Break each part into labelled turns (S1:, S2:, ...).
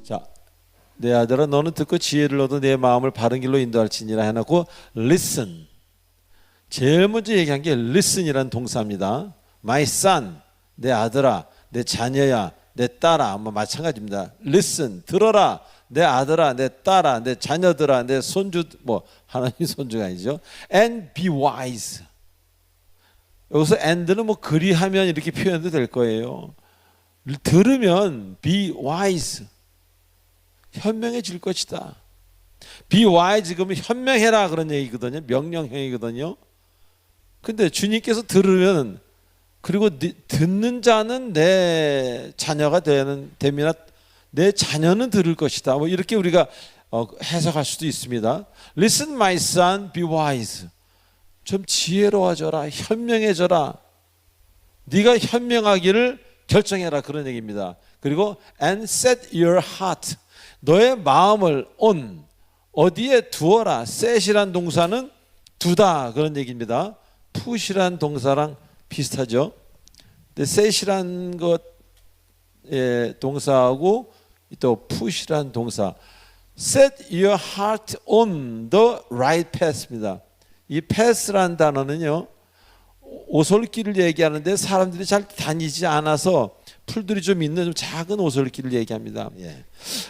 S1: 자, 내 아들아 너는 듣고 지혜를 얻어 내 마음을 바른 길로 인도할지니라 해놓고 listen. 제일 먼저 얘기한 게 listen이라는 동사입니다. My son, 내 아들아, 내 자녀야, 내 딸아, 뭐 마찬가지입니다. listen, 들어라. 내 아들아, 내 딸아, 내 자녀들아, 내 손주, 뭐 하나님 손주가 아니죠. And be wise. 여기서 and는 뭐 그리하면 이렇게 표현도 될 거예요. 들으면 be wise. 현명해질 것이다. be wise 그러면 현명해라 그런 얘기거든요. 명령형이거든요. 근데 주님께서 들으면 그리고 듣는 자는 내 자녀가 되면 내 자녀는 들을 것이다. 뭐 이렇게 우리가 해석할 수도 있습니다. Listen, my son, be wise. 좀 지혜로워져라, 현명해져라. 네가 현명하기를 결정해라 그런 얘기입니다. 그리고 and set your heart. 너의 마음을 on 어디에 두어라. set이란 동사는 두다 그런 얘기입니다. put이란 동사랑 비슷하죠. 근데 set이란 것의 동사하고 또 put이란 동사. set your heart on the right path입니다. 이 path란 단어는요 오솔길을 얘기하는데 사람들이 잘 다니지 않아서 풀들이 좀 있는 좀 작은 오솔길을 얘기합니다.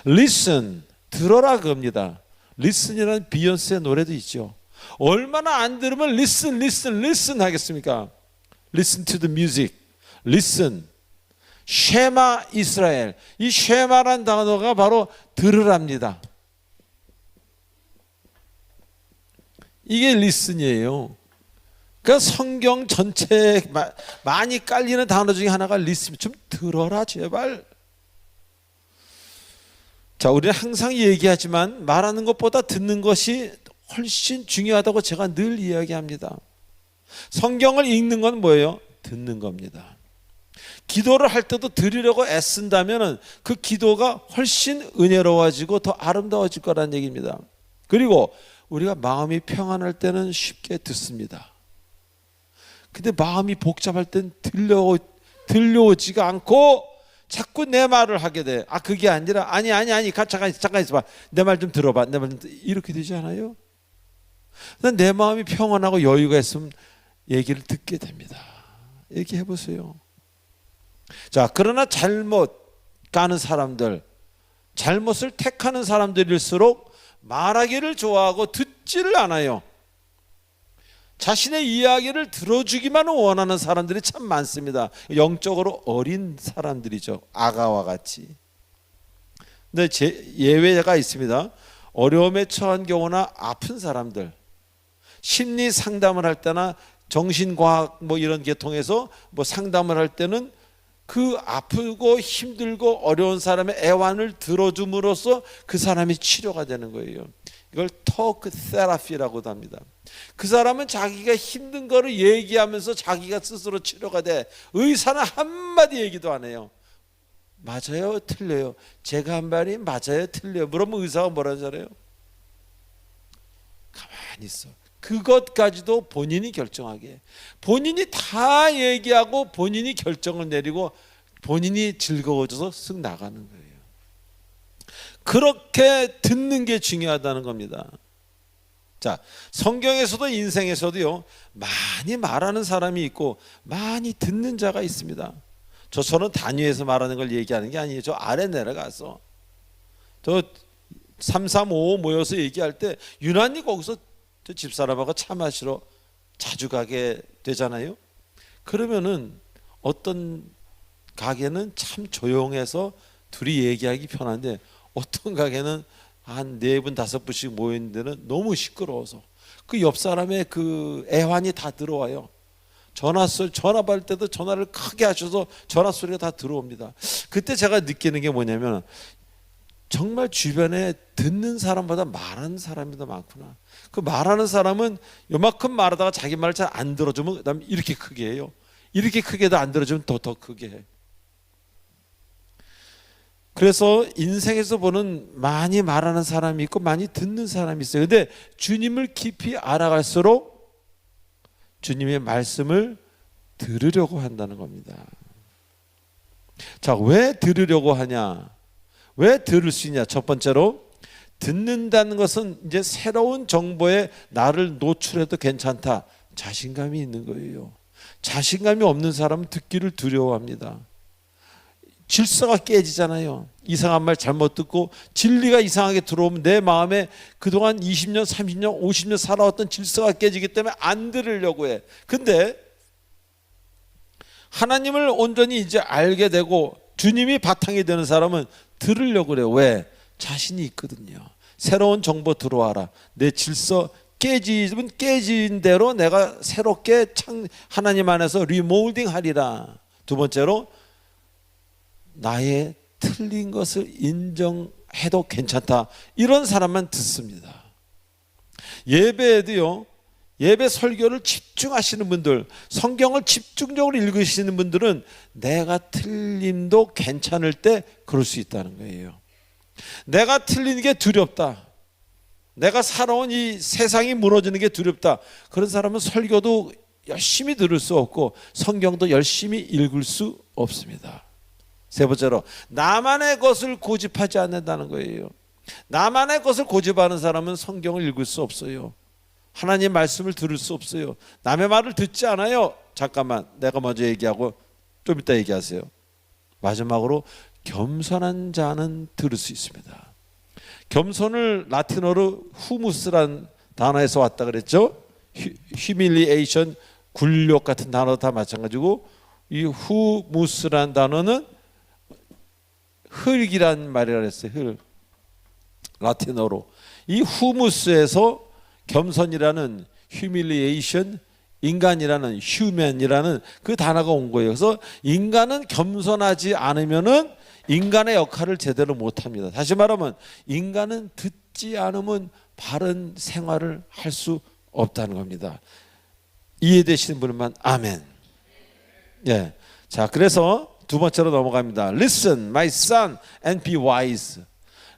S1: Listen, 들어라 그겁니다. Listen이라는 비욘세의 노래도 있죠. 얼마나 안 들으면 listen, listen, listen 하겠습니까? Listen to the music. Listen. 쉐마 이스라엘. 이 쉐마란 단어가 바로 들으랍니다. 이게 listen이에요. 그러니까 성경 전체에 많이 깔리는 단어 중에 하나가 listen. 좀 들어라 제발. 자, 우리는 항상 얘기하지만 말하는 것보다 듣는 것이 훨씬 중요하다고 제가 늘 이야기합니다. 성경을 읽는 건 뭐예요? 듣는 겁니다. 기도를 할 때도 들으려고 애쓴다면 그 기도가 훨씬 은혜로워지고 더 아름다워질 거라는 얘기입니다. 그리고 우리가 마음이 평안할 때는 쉽게 듣습니다. 근데 마음이 복잡할 땐 들려오지가 않고 자꾸 내 말을 하게 돼. 아 그게 아니라 아니 잠깐 있어봐. 내 말 좀 들어봐. 내 말 좀 이렇게 되지 않아요? 내 마음이 평안하고 여유가 있으면 얘기를 듣게 됩니다. 얘기해 보세요. 자, 그러나 잘못 가는 사람들, 잘못을 택하는 사람들일수록 말하기를 좋아하고 듣지를 않아요. 자신의 이야기를 들어주기만 원하는 사람들이 참 많습니다. 영적으로 어린 사람들이죠. 아가와 같이. 근데 예외가 있습니다. 어려움에 처한 경우나 아픈 사람들, 심리 상담을 할 때나 정신과학 뭐 이런 계통에서 뭐 상담을 할 때는 그 아프고 힘들고 어려운 사람의 애환을 들어줌으로써 그 사람이 치료가 되는 거예요. 이걸 토크 테라피라고도 합니다. 그 사람은 자기가 힘든 거를 얘기하면서 자기가 스스로 치료가 돼. 의사는 한마디 얘기도 안 해요. 맞아요? 틀려요? 제가 한 말이 맞아요? 틀려요? 그러면 의사가 뭐라는 줄 알아요? 가만히 있어. 그것까지도 본인이 결정하게. 본인이 다 얘기하고 본인이 결정을 내리고 본인이 즐거워져서 쓱 나가는 거예요. 그렇게 듣는 게 중요하다는 겁니다. 자, 성경에서도 인생에서도요 많이 말하는 사람이 있고 많이 듣는 자가 있습니다. 저는 단위에서 말하는 걸 얘기하는 게 아니에요. 저 아래 내려가서 저 3355 모여서 얘기할 때 유난히 거기서 저 집사람하고 차 마시러 자주 가게 되잖아요. 그러면은 어떤 가게는 참 조용해서 둘이 얘기하기 편한데 어떤 가게는 한 4분 5분씩 모이는 데는 너무 시끄러워서 그 옆 사람의 그 애환이 다 들어와요. 전화 받을 때도 전화를 크게 하셔서 전화 소리가 다 들어옵니다. 그때 제가 느끼는 게 뭐냐면 정말 주변에 듣는 사람보다 말하는 사람이 더 많구나. 그 말하는 사람은 요만큼 말하다가 자기 말을 잘 안 들어주면 그다음에 이렇게 크게 해요. 이렇게 크게도 안 들어주면 더 크게 해. 그래서 인생에서 보는 많이 말하는 사람이 있고 많이 듣는 사람이 있어요. 근데 주님을 깊이 알아갈수록 주님의 말씀을 들으려고 한다는 겁니다. 자, 왜 들으려고 하냐? 왜 들을 수 있냐? 첫 번째로 듣는다는 것은 이제 새로운 정보에 나를 노출해도 괜찮다. 자신감이 있는 거예요. 자신감이 없는 사람은 듣기를 두려워합니다. 질서가 깨지잖아요. 이상한 말 잘못 듣고 진리가 이상하게 들어오면 내 마음에 그동안 20년, 30년, 50년 살아왔던 질서가 깨지기 때문에 안 들으려고 해. 근데 하나님을 온전히 이제 알게 되고 주님이 바탕이 되는 사람은 들으려고 그래요. 왜? 자신이 있거든요. 새로운 정보 들어와라. 내 질서 깨지면 깨진 대로 내가 새롭게 하나님 안에서 리몰딩 하리라. 두 번째로 나의 틀린 것을 인정해도 괜찮다. 이런 사람만 듣습니다. 예배에도요, 예배 설교를 집중하시는 분들, 성경을 집중적으로 읽으시는 분들은 내가 틀림도 괜찮을 때 그럴 수 있다는 거예요. 내가 틀리는 게 두렵다. 내가 살아온 이 세상이 무너지는 게 두렵다. 그런 사람은 설교도 열심히 들을 수 없고 성경도 열심히 읽을 수 없습니다. 세 번째로 나만의 것을 고집하지 않는다는 거예요. 나만의 것을 고집하는 사람은 성경을 읽을 수 없어요. 하나님 말씀을 들을 수 없어요. 남의 말을 듣지 않아요. 잠깐만, 내가 먼저 얘기하고 좀 이따 얘기하세요. 마지막으로 겸손한 자는 들을 수 있습니다. 겸손을 라틴어로 후무스란 단어에서 왔다 그랬죠. 휴밀리에이션, 굴욕 같은 단어 다 마찬가지고, 이 후무스란 단어는 흙이란 말이라 그랬어요. 흙, 라틴어로. 이 후무스에서 겸손이라는 휴밀리에이션, 인간이라는 휴맨이라는 그 단어가 온 거예요. 그래서 인간은 겸손하지 않으면은 인간의 역할을 제대로 못합니다. 다시 말하면 인간은 듣지 않으면 바른 생활을 할 수 없다는 겁니다. 이해되시는 분만 아멘. 예. 자, 그래서 두 번째로 넘어갑니다. Listen, my son, and be wise.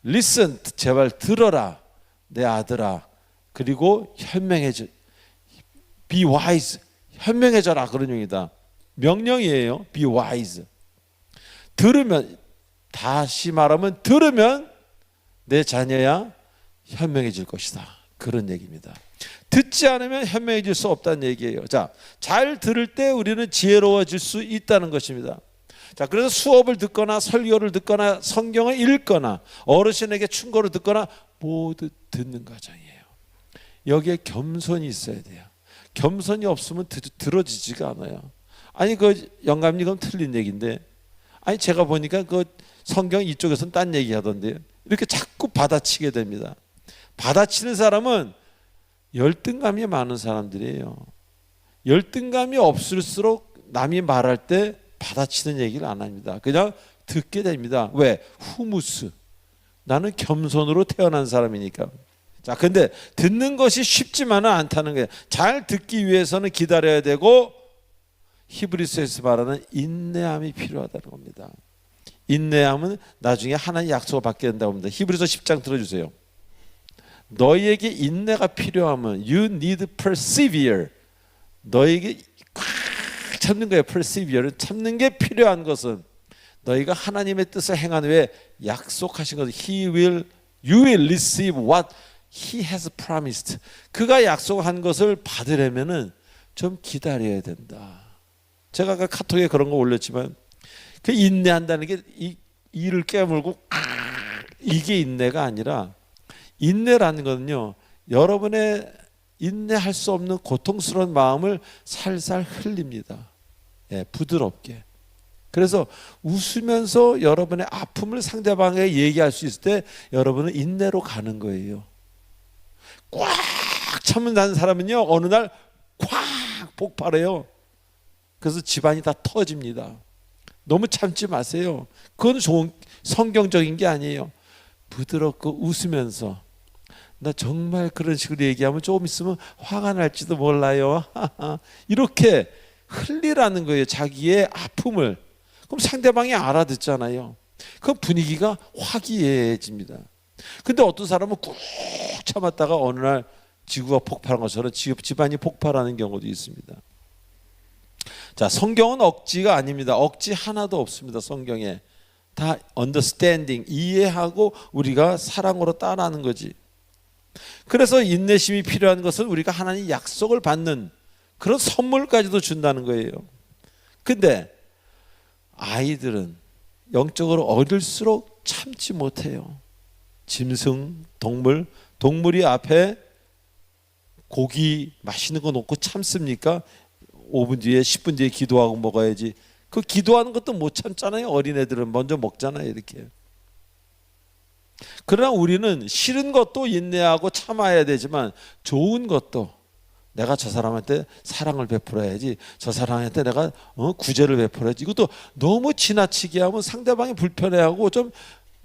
S1: Listen, 제발 들어라, 내 아들아. 그리고 현명해져. Be wise, 현명해져라 그런 용이다. 명령이에요. Be wise. 들으면, 다시 말하면 들으면 내 자녀야 현명해질 것이다. 그런 얘기입니다. 듣지 않으면 현명해질 수 없다는 얘기예요. 자, 잘 들을 때 우리는 지혜로워질 수 있다는 것입니다. 자, 그래서 수업을 듣거나 설교를 듣거나 성경을 읽거나 어르신에게 충고를 듣거나 모두 듣는 과정이에요. 여기에 겸손이 있어야 돼요. 겸손이 없으면 들어지지가 않아요. 아니, 그 영감님 그럼 틀린 얘기인데, 아니 제가 보니까 그 성경 이쪽에서는 딴 얘기 하던데요. 이렇게 자꾸 받아치게 됩니다. 받아치는 사람은 열등감이 많은 사람들이에요. 열등감이 없을수록 남이 말할 때 받아치는 얘기를 안 합니다. 그냥 듣게 됩니다. 왜? 후무스. 나는 겸손으로 태어난 사람이니까. 자, 근데 듣는 것이 쉽지만은 않다는 거예요. 잘 듣기 위해서는 기다려야 되고 히브리서에서 말하는 인내함이 필요하다는 겁니다. 인내함은 나중에 하나님의 약속을 받게 된다고 합니다. 히브리서 10장 들어주세요. 너희에게 인내가 필요하면 you need persevere. 너희에게 꽉 참는 거예요. persevere. 참는 게 필요한 것은 너희가 하나님의 뜻을 행한 후에 약속하신 것은 you will receive what he has promised. 그가 약속한 것을 받으려면은 좀 기다려야 된다. 제가 아까 카톡에 그런 거 올렸지만 그 인내한다는 게 이를 깨물고 이게 인내가 아니라, 인내라는 거는요, 여러분의 인내할 수 없는 고통스러운 마음을 살살 흘립니다. 예, 부드럽게. 그래서 웃으면서 여러분의 아픔을 상대방에게 얘기할 수 있을 때 여러분은 인내로 가는 거예요. 꽉 참는다는 사람은요, 어느 날 꽉 폭발해요. 그래서 집안이 다 터집니다. 너무 참지 마세요. 그건 좋은 성경적인 게 아니에요. 부드럽고 웃으면서, 나 정말 그런 식으로 얘기하면 조금 있으면 화가 날지도 몰라요. 이렇게 흘리라는 거예요. 자기의 아픔을. 그럼 상대방이 알아듣잖아요. 그럼 분위기가 화기애애해집니다. 근데 어떤 사람은 꾹 참았다가 어느 날 지구가 폭발한 것처럼 집안이 폭발하는 경우도 있습니다. 자, 성경은 억지가 아닙니다. 억지 하나도 없습니다. 성경에 다 understanding, 이해하고 우리가 사랑으로 따라하는 거지. 그래서 인내심이 필요한 것은 우리가 하나님 약속을 받는 그런 선물까지도 준다는 거예요. 근데 아이들은 영적으로 어릴수록 참지 못해요. 짐승, 동물이 앞에 고기 맛있는 거 놓고 참습니까? 5분 뒤에 10분 뒤에 기도하고 먹어야지. 그 기도하는 것도 못 참잖아요. 어린애들은 먼저 먹잖아요. 이렇게. 그러나 우리는 싫은 것도 인내하고 참아야 되지만 좋은 것도 내가 저 사람한테 사랑을 베풀어야지, 저 사람한테 내가 구제를 베풀어야지. 이것도 너무 지나치게 하면 상대방이 불편해하고 좀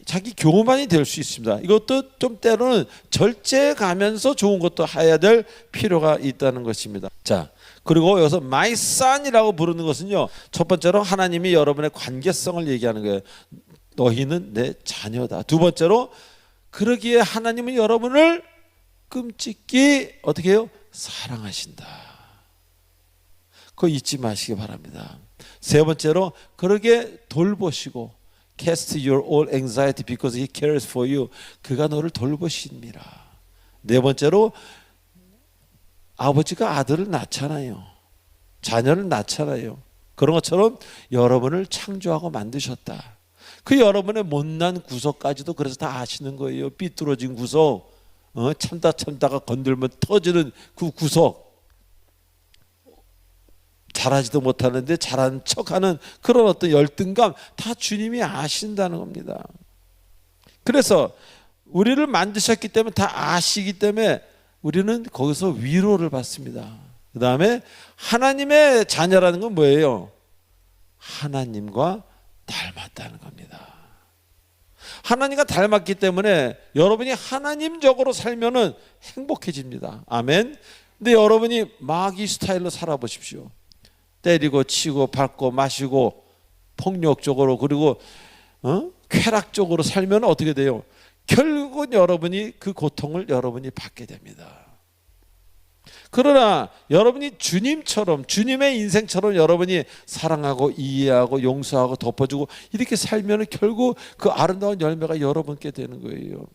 S1: 자기 교만이 될 수 있습니다. 이것도 좀 때로는 절제해 가면서 좋은 것도 해야 될 필요가 있다는 것입니다. 자, 그리고 여기서 my son이라고 부르는 것은요, 첫 번째로 하나님이 여러분의 관계성을 얘기하는 거예요. 너희는 내 자녀다. 두 번째로 그러기에 하나님은 여러분을 끔찍히 어떻게 해요? 사랑하신다. 그거 잊지 마시기 바랍니다. 세 번째로 그러게 돌보시고 Cast your all anxiety because he cares for you. 그가 너를 돌보십니다. 네 번째로 아버지가 아들을 낳잖아요. 자녀를 낳잖아요. 그런 것처럼 여러분을 창조하고 만드셨다. 그 여러분의 못난 구석까지도 그래서 다 아시는 거예요. 삐뚤어진 구석, 참다가 건들면 터지는 그 구석, 잘하지도 못하는데 잘하는 척하는 그런 어떤 열등감 다 주님이 아신다는 겁니다. 그래서 우리를 만드셨기 때문에 다 아시기 때문에 우리는 거기서 위로를 받습니다. 그 다음에 하나님의 자녀라는 건 뭐예요? 하나님과 닮았다는 겁니다. 하나님과 닮았기 때문에 여러분이 하나님적으로 살면은 행복해집니다. 아멘. 근데 여러분이 마귀 스타일로 살아보십시오. 때리고 치고 밟고 마시고 폭력적으로 그리고 쾌락적으로 살면 어떻게 돼요? 결국은 여러분이 그 고통을 여러분이 받게 됩니다. 그러나 여러분이 주님처럼, 주님의 인생처럼 여러분이 사랑하고 이해하고 용서하고 덮어주고 이렇게 살면 결국 그 아름다운 열매가 여러분께 되는 거예요.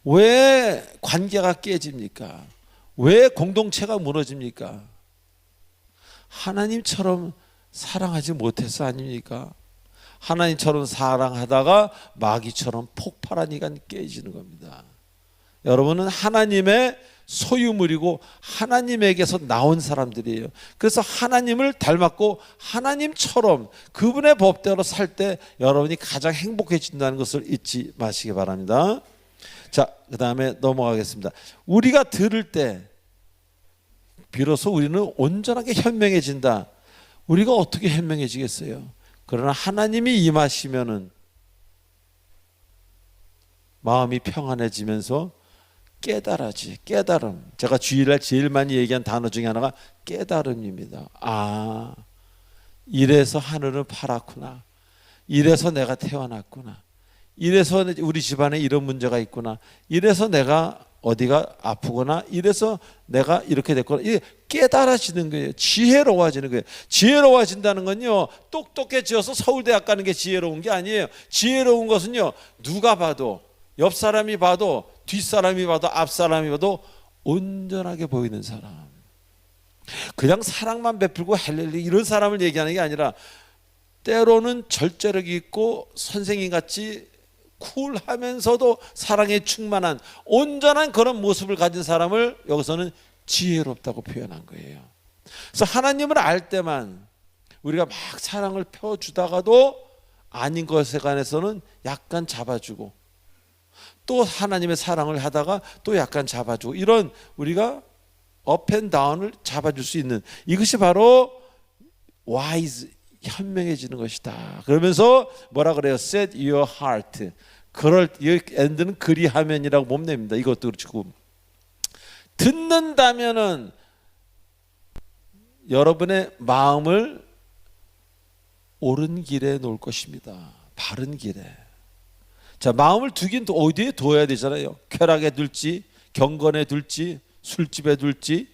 S1: 왜 관계가 깨집니까? 왜 공동체가 무너집니까? 하나님처럼 사랑하지 못해서 아닙니까? 하나님처럼 사랑하다가 마귀처럼 폭발하니까 깨지는 겁니다. 여러분은 하나님의 소유물이고 하나님에게서 나온 사람들이에요. 그래서 하나님을 닮았고 하나님처럼 그분의 법대로 살 때 여러분이 가장 행복해진다는 것을 잊지 마시기 바랍니다. 자, 그 다음에 넘어가겠습니다. 우리가 들을 때 비로소 우리는 온전하게 현명해진다. 우리가 어떻게 현명해지겠어요? 그러나 하나님이 임하시면은 마음이 평안해지면서 깨달아지. 깨달음. 제가 주일날 제일 많이 얘기한 단어 중에 하나가 깨달음입니다. 아, 이래서 하늘은 파랗구나. 이래서 내가 태어났구나. 이래서 우리 집안에 이런 문제가 있구나. 이래서 내가 어디가 아프거나 이래서 내가 이렇게 됐거나 이게 깨달아지는 거예요. 지혜로워지는 거예요. 지혜로워진다는 건요, 똑똑해져서 서울대학 가는 게 지혜로운 게 아니에요. 지혜로운 것은요, 누가 봐도, 옆 사람이 봐도, 뒷 사람이 봐도, 앞 사람이 봐도 온전하게 보이는 사람. 그냥 사랑만 베풀고 할렐루야 이런 사람을 얘기하는 게 아니라 때로는 절제력이 있고 선생님같이 쿨하면서도 사랑에 충만한 온전한 그런 모습을 가진 사람을 여기서는 지혜롭다고 표현한 거예요. 그래서 하나님을 알 때만 우리가 막 사랑을 펴주다가도 아닌 것에 관해서는 약간 잡아주고 또 하나님의 사랑을 하다가 또 약간 잡아주고 이런 우리가 업앤다운을 잡아줄 수 있는 이것이 바로 wise, 현명해지는 것이다. 그러면서 뭐라 그래요? Set your heart. 그럴 이 엔드는 그리하면이라고 몸냅니다. 이것도 그렇고 듣는다면은 여러분의 마음을 옳은 길에 놓을 것입니다. 바른 길에. 자, 마음을 두긴 또 어디에 둬야 되잖아요. 쾌락에 둘지, 경건에 둘지, 술집에 둘지,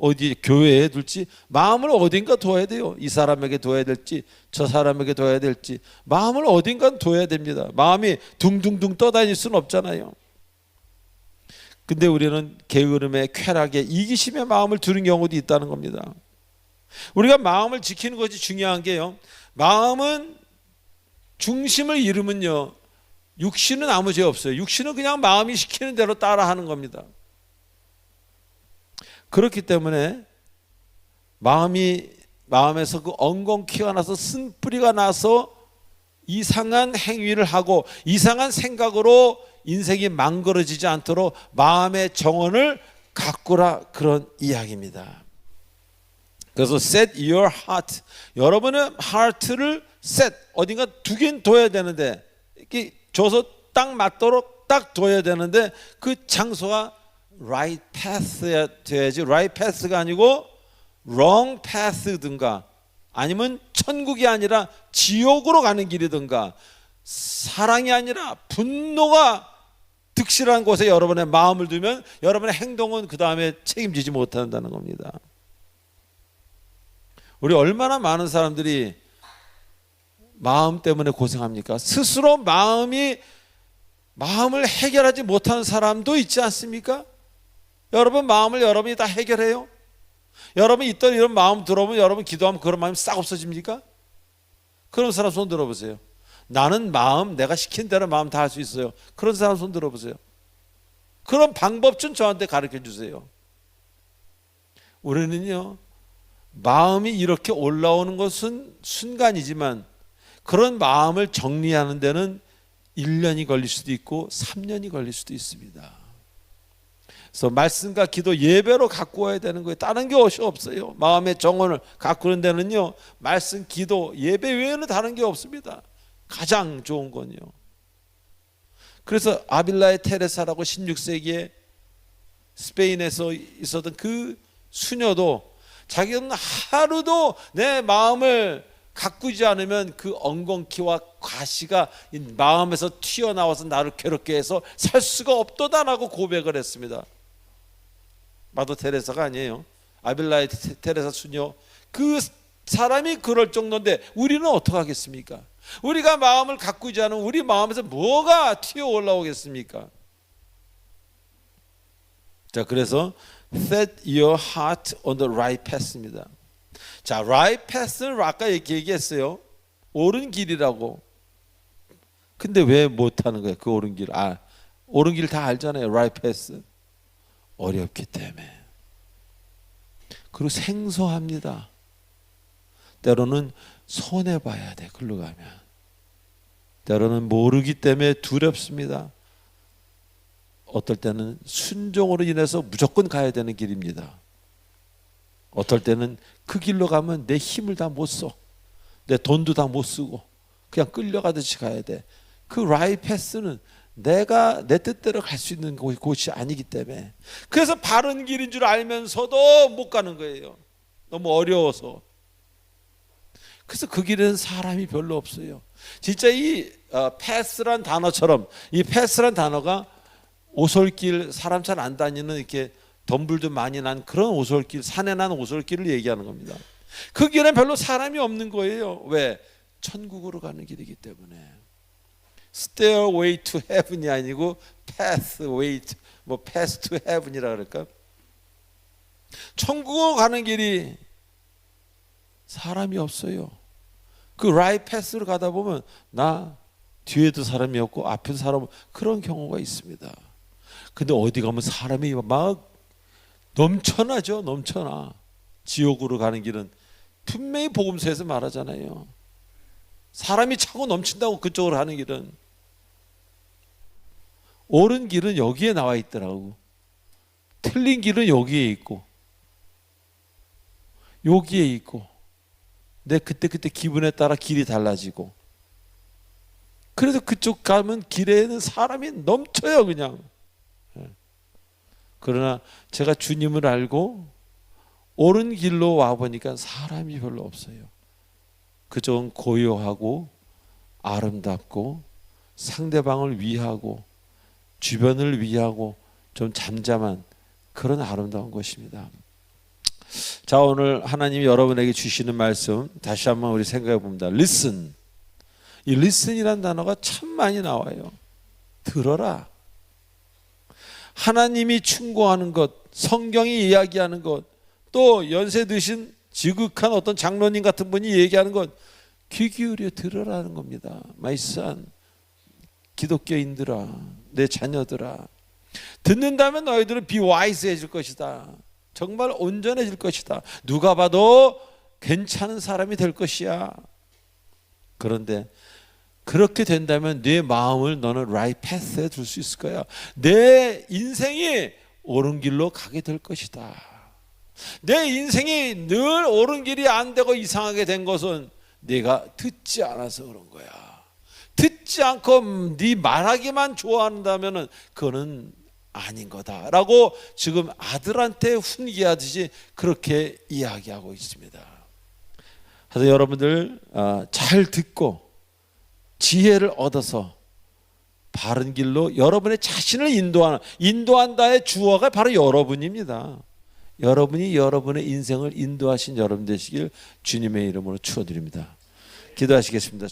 S1: 어디 교회에 둘지 마음을 어딘가 둬야 돼요. 이 사람에게 둬야 될지 저 사람에게 둬야 될지 마음을 어딘가 둬야 됩니다. 마음이 둥둥둥 떠다닐 수는 없잖아요. 근데 우리는 게으름에 쾌락에 이기심의 마음을 두는 경우도 있다는 겁니다. 우리가 마음을 지키는 것이 중요한 게요. 마음은 중심을 잃으면요, 육신은 아무 죄 없어요. 육신은 그냥 마음이 시키는 대로 따라하는 겁니다. 그렇기 때문에 마음에서 그 엉겅퀴가 나서 쓴뿌리가 나서 이상한 행위를 하고 이상한 생각으로 인생이 망가져지지 않도록 마음의 정원을 가꾸라, 그런 이야기입니다. 그래서 set your heart, 여러분의 heart를 set, 어딘가 두긴 둬야 되는데, 이렇게 줘서 딱 맞도록 딱 둬야 되는데 그 장소가 right path야 돼야지, right path가 아니고 wrong path든가 아니면 천국이 아니라 지옥으로 가는 길이든가 사랑이 아니라 분노가 득실한 곳에 여러분의 마음을 두면 여러분의 행동은 그 다음에 책임지지 못한다는 겁니다. 우리 얼마나 많은 사람들이 마음 때문에 고생합니까? 스스로 마음을 해결하지 못하는 사람도 있지 않습니까? 여러분 마음을 여러분이 다 해결해요? 여러분 있던 이런 마음 들어오면 여러분 기도하면 그런 마음이 싹 없어집니까? 그런 사람 손 들어보세요. 나는 내가 시킨 대로 마음 다 할 수 있어요. 그런 사람 손 들어보세요. 그런 방법 좀 저한테 가르쳐 주세요. 우리는요, 마음이 이렇게 올라오는 것은 순간이지만 그런 마음을 정리하는 데는 1년이 걸릴 수도 있고 3년이 걸릴 수도 있습니다. 그래서 말씀과 기도, 예배로 가꾸어야 되는 거예요. 다른 게 없어요. 마음의 정원을 가꾸는 데는요, 말씀, 기도, 예배 외에는 다른 게 없습니다. 가장 좋은 건요. 그래서 아빌라의 테레사라고 16세기에 스페인에서 있었던 그 수녀도 자기는 하루도 내 마음을 가꾸지 않으면 그 엉겅퀴와 과시가 마음에서 튀어나와서 나를 괴롭게 해서 살 수가 없도다라고 고백을 했습니다. 마더 테레사가 아니에요. 아빌라의 테레사 수녀, 그 사람이 그럴 정도인데 우리는 어떻게 하겠습니까? 우리가 마음을 가꾸지 않으면 우리 마음에서 뭐가 튀어 올라오겠습니까? 자, 그래서 set your heart on the right path입니다. 자, right path는 아까 얘기했어요. 옳은 길이라고. 근데 왜 못하는 거예요? 그 옳은 길. 옳은 길 다 알잖아요. right path. 어렵기 때문에. 그리고 생소합니다. 때로는 손해봐야 돼, 글로 가면. 때로는 모르기 때문에 두렵습니다. 어떨 때는 순종으로 인해서 무조건 가야 되는 길입니다. 어떨 때는 그 길로 가면 내 힘을 다 못 써. 내 돈도 다 못 쓰고 그냥 끌려가듯이 가야 돼. 그 right path는 내가 내 뜻대로 갈 수 있는 곳이 아니기 때문에, 그래서 바른 길인 줄 알면서도 못 가는 거예요. 너무 어려워서. 그래서 그 길에는 사람이 별로 없어요. 진짜 이 패스란 단어처럼, 이 패스란 단어가 오솔길, 사람 잘 안 다니는 이렇게 덤불도 많이 난 그런 오솔길, 산에 난 오솔길을 얘기하는 겁니다. 그 길엔 별로 사람이 없는 거예요. 왜? 천국으로 가는 길이기 때문에. Stairway to Heaven이 아니고 Pathway to, Path to Heaven이라 그럴까? 천국으로 가는 길이 사람이 없어요. 그 right path로 가다 보면 나 뒤에도 사람이 없고 앞에도 사람, 그런 경우가 있습니다. 근데 어디 가면 사람이 막 넘쳐나죠. 넘쳐나. 지옥으로 가는 길은 분명히 복음서에서 말하잖아요. 사람이 차고 넘친다고. 그쪽으로 가는 길은. 옳은 길은 여기에 나와 있더라고. 틀린 길은 여기에 있고 여기에 있고, 내 그때 기분에 따라 길이 달라지고. 그래서 그쪽 가면 길에는 사람이 넘쳐요, 그냥. 그러나 제가 주님을 알고 옳은 길로 와보니까 사람이 별로 없어요. 그쪽은 고요하고 아름답고 상대방을 위하고 주변을 위하고 좀 잠잠한 그런 아름다운 것입니다. 자, 오늘 하나님이 여러분에게 주시는 말씀 다시 한번 우리 생각해 봅니다. listen. 이 listen이라는 단어가 참 많이 나와요. 들어라. 하나님이 충고하는 것, 성경이 이야기하는 것, 또 연세 드신 지극한 어떤 장로님 같은 분이 얘기하는 것, 귀 기울여 들으라는 겁니다. My son, 기독교인들아, 내 자녀들아, 듣는다면 너희들은 be wise해질 것이다. 정말 온전해질 것이다. 누가 봐도 괜찮은 사람이 될 것이야. 그런데 그렇게 된다면 내 마음을 너는 right path에 둘 수 있을 거야. 내 인생이 옳은 길로 가게 될 것이다. 내 인생이 늘 옳은 길이 안 되고 이상하게 된 것은 네가 듣지 않아서 그런 거야. 듣지 않고 네 말하기만 좋아한다면 그거는 아닌 거다라고 지금 아들한테 훈계하듯이 그렇게 이야기하고 있습니다. 그래서 여러분들 잘 듣고 지혜를 얻어서 바른 길로 여러분의 자신을 인도한다의 주어가 바로 여러분입니다. 여러분이 여러분의 인생을 인도하신 여러분 되시길 주님의 이름으로 축원드립니다. 기도하시겠습니다.